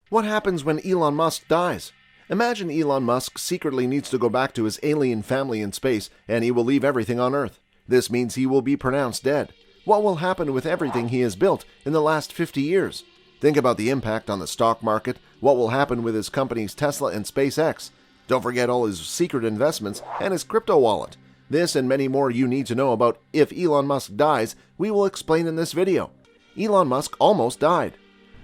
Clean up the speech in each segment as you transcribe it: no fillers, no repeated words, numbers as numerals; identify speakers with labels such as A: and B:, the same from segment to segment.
A: What happens when Elon Musk dies? Imagine Elon Musk secretly needs to go back to his alien family in space and he will leave everything on Earth. This means he will be pronounced dead. What will happen with everything he has built in the last 50 years? Think about the impact on the stock market, what will happen with his companies Tesla and SpaceX. Don't forget all his secret investments and his crypto wallet. This and many more you need to know about if Elon Musk dies, we will explain in this video. Elon Musk almost died.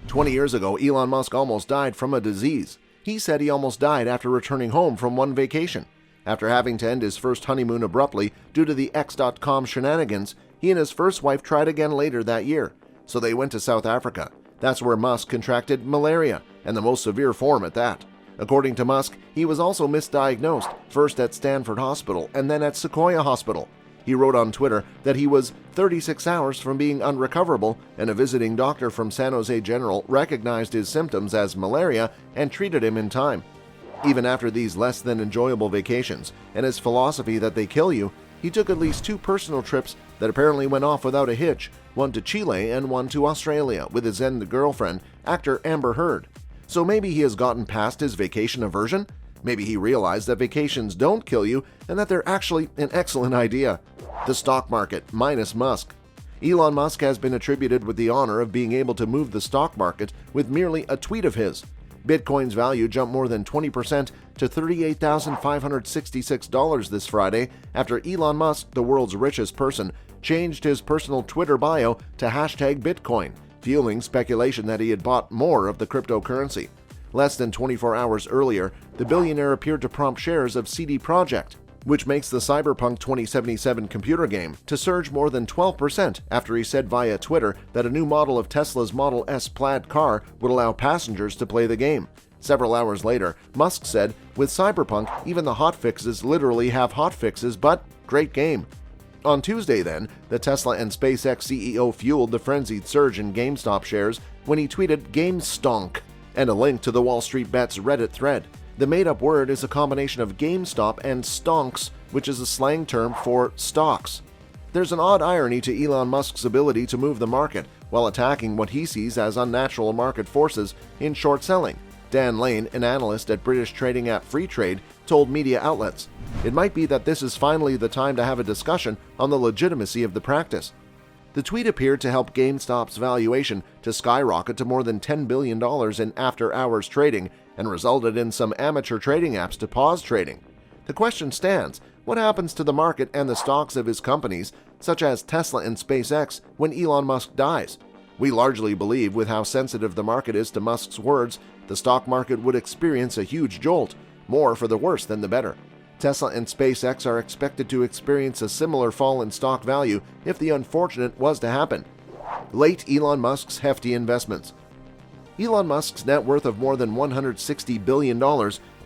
A: 20 years ago, Elon Musk almost died from a disease. He said he almost died after returning home from one vacation. After having to end his first honeymoon abruptly due to the X.com shenanigans, he and his first wife tried again later that year. So they went to South Africa. That's where Musk contracted malaria, and the most severe form at that. According to Musk, he was also misdiagnosed, first at Stanford Hospital and then at Sequoia Hospital. He wrote on Twitter that he was 36 hours from being unrecoverable, and a visiting doctor from San Jose General recognized his symptoms as malaria and treated him in time. Even after these less than enjoyable vacations and his philosophy that they kill you, he took at least 2 personal trips that apparently went off without a hitch, one to Chile and one to Australia with his then girlfriend, actor Amber Heard. So maybe he has gotten past his vacation aversion? Maybe he realized that vacations don't kill you and that they're actually an excellent idea. The stock market minus Musk. Elon Musk has been attributed with the honor of being able to move the stock market with merely a tweet of his. Bitcoin's value jumped more than 20% to $38,566 this Friday after Elon Musk, the world's richest person, changed his personal Twitter bio to #Bitcoin, fueling speculation that he had bought more of the cryptocurrency. Less than 24 hours earlier, the billionaire appeared to prompt shares of CD Projekt, which makes the Cyberpunk 2077 computer game, to surge more than 12% after he said via Twitter that a new model of Tesla's Model S Plaid car would allow passengers to play the game. Several hours later, Musk said, "With Cyberpunk, even the hotfixes literally have hotfixes, but great game." On Tuesday then, the Tesla and SpaceX CEO fueled the frenzied surge in GameStop shares when he tweeted "GameStonk" and a link to the Wall Street Bets Reddit thread. The made-up word is a combination of GameStop and stonks, which is a slang term for stocks. There's an odd irony to Elon Musk's ability to move the market while attacking what he sees as unnatural market forces in short selling. Dan Lane, an analyst at British trading app Freetrade, told media outlets, "It might be that this is finally the time to have a discussion on the legitimacy of the practice." The tweet appeared to help GameStop's valuation to skyrocket to more than $10 billion in after-hours trading and resulted in some amateur trading apps to pause trading. The question stands, what happens to the market and the stocks of his companies, such as Tesla and SpaceX, when Elon Musk dies? We largely believe, with how sensitive the market is to Musk's words, the stock market would experience a huge jolt, more for the worse than the better. Tesla and SpaceX are expected to experience a similar fall in stock value if the unfortunate was to happen. Late Elon Musk's hefty investments. Elon Musk's net worth of more than $160 billion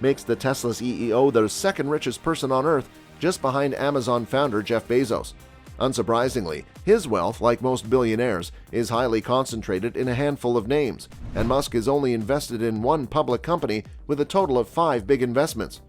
A: makes the Tesla CEO the second richest person on Earth, just behind Amazon founder Jeff Bezos. Unsurprisingly, his wealth, like most billionaires, is highly concentrated in a handful of names, and Musk is only invested in one public company with a total of 5 big investments.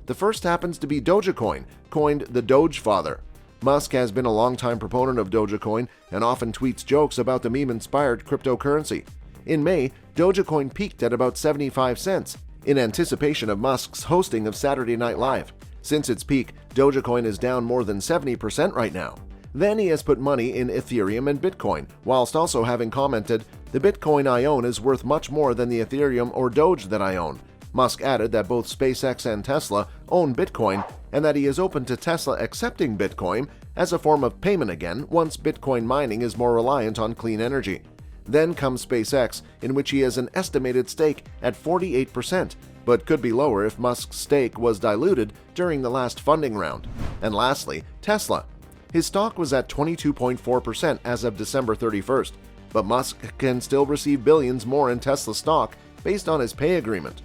A: The first happens to be Dogecoin, coined the Doge Father. Musk has been a longtime proponent of Dogecoin and often tweets jokes about the meme-inspired cryptocurrency. In May, Dogecoin peaked at about 75 cents, in anticipation of Musk's hosting of Saturday Night Live. Since its peak, Dogecoin is down more than 70% right now. Then he has put money in Ethereum and Bitcoin, whilst also having commented, "The Bitcoin I own is worth much more than the Ethereum or Doge that I own." Musk added that both SpaceX and Tesla own Bitcoin and that he is open to Tesla accepting Bitcoin as a form of payment again once Bitcoin mining is more reliant on clean energy. Then comes SpaceX, in which he has an estimated stake at 48%, but could be lower if Musk's stake was diluted during the last funding round. And lastly, Tesla. His stock was at 22.4% as of December 31st, but Musk can still receive billions more in Tesla stock based on his pay agreement.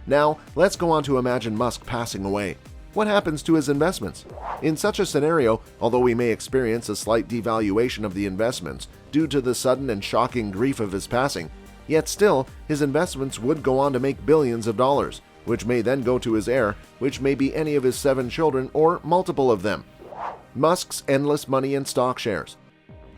A: Now, let's go on to imagine Musk passing away. What happens to his investments? In such a scenario, although we may experience a slight devaluation of the investments due to the sudden and shocking grief of his passing, yet still, his investments would go on to make billions of dollars, which may then go to his heir, which may be any of his 7 children or multiple of them. Musk's endless money in stock shares.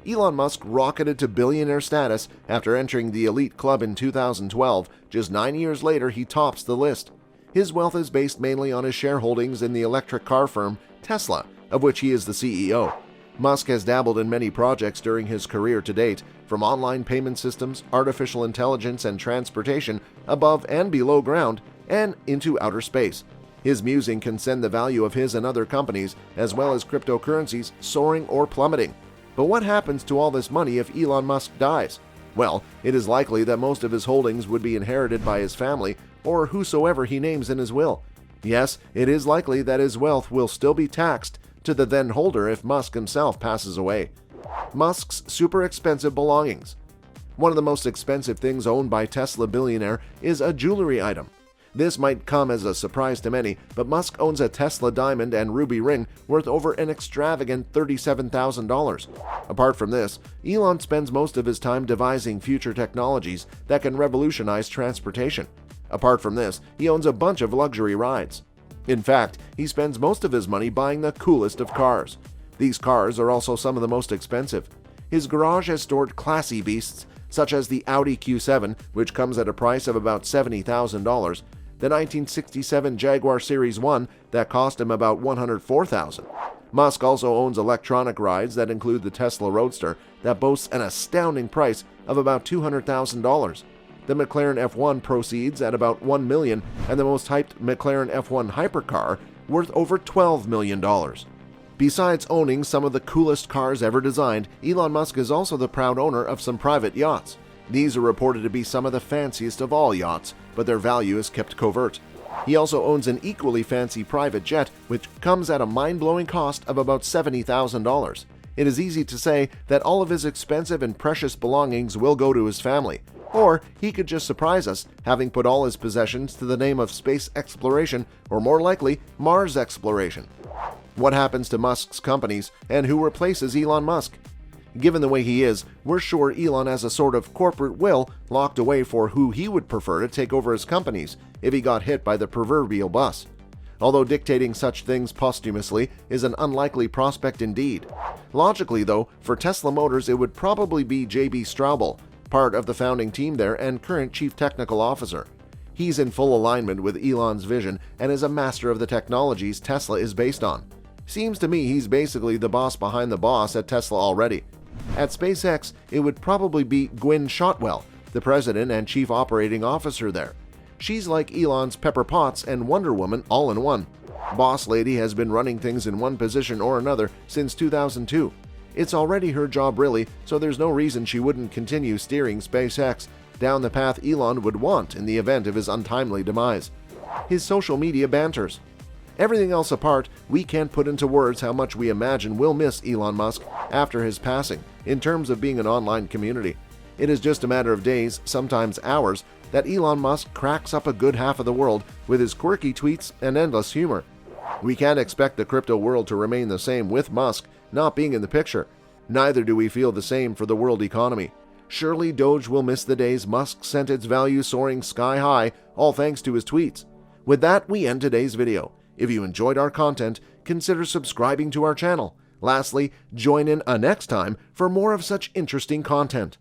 A: Elon Musk rocketed to billionaire status after entering the elite club in 2012. Just 9 years later, he tops the list. His wealth is based mainly on his shareholdings in the electric car firm Tesla, of which he is the CEO. Musk has dabbled in many projects during his career to date, from online payment systems, artificial intelligence, and transportation above and below ground, and into outer space. His musing can send the value of his and other companies, as well as cryptocurrencies, soaring or plummeting. But what happens to all this money if Elon Musk dies? Well, it is likely that most of his holdings would be inherited by his family or whosoever he names in his will. Yes, it is likely that his wealth will still be taxed to the then holder if Musk himself passes away. Musk's super expensive belongings. One of the most expensive things owned by Tesla billionaire is a jewelry item. This might come as a surprise to many, but Musk owns a Tesla diamond and ruby ring worth over an extravagant $37,000. Apart from this, Elon spends most of his time devising future technologies that can revolutionize transportation. Apart from this, he owns a bunch of luxury rides. In fact, he spends most of his money buying the coolest of cars. These cars are also some of the most expensive. His garage has stored classy beasts such as the Audi Q7, which comes at a price of about $70,000, the 1967 Jaguar Series 1 that cost him about $104,000. Musk also owns electronic rides that include the Tesla Roadster that boasts an astounding price of about $200,000. The McLaren F1 proceeds at about $1 million, and the most hyped McLaren F1 hypercar worth over $12 million. Besides owning some of the coolest cars ever designed, Elon Musk is also the proud owner of some private yachts. These are reported to be some of the fanciest of all yachts, but their value is kept covert. He also owns an equally fancy private jet, which comes at a mind-blowing cost of about $70,000. It is easy to say that all of his expensive and precious belongings will go to his family. Or he could just surprise us, having put all his possessions to the name of space exploration, or more likely, Mars exploration. What happens to Musk's companies, and who replaces Elon Musk? Given the way he is, we're sure Elon has a sort of corporate will locked away for who he would prefer to take over his companies if he got hit by the proverbial bus. Although dictating such things posthumously is an unlikely prospect indeed. Logically, though, for Tesla Motors it would probably be J.B. Straubel, part of the founding team there and current chief technical officer. He's in full alignment with Elon's vision and is a master of the technologies Tesla is based on. Seems to me he's basically the boss behind the boss at Tesla already. At SpaceX, it would probably be Gwynne Shotwell, the president and chief operating officer there. She's like Elon's Pepper Potts and Wonder Woman all in one. Boss lady has been running things in one position or another since 2002. It's already her job really, so there's no reason she wouldn't continue steering SpaceX down the path Elon would want in the event of his untimely demise. His social media banters. Everything else apart, we can't put into words how much we imagine we'll miss Elon Musk after his passing in terms of being an online community. It is just a matter of days, sometimes hours, that Elon Musk cracks up a good half of the world with his quirky tweets and endless humor. We can't expect the crypto world to remain the same with Musk not being in the picture. Neither do we feel the same for the world economy. Surely Doge will miss the days Musk sent its value soaring sky high, all thanks to his tweets. With that, we end today's video. If you enjoyed our content, consider subscribing to our channel. Lastly, join in next time for more of such interesting content.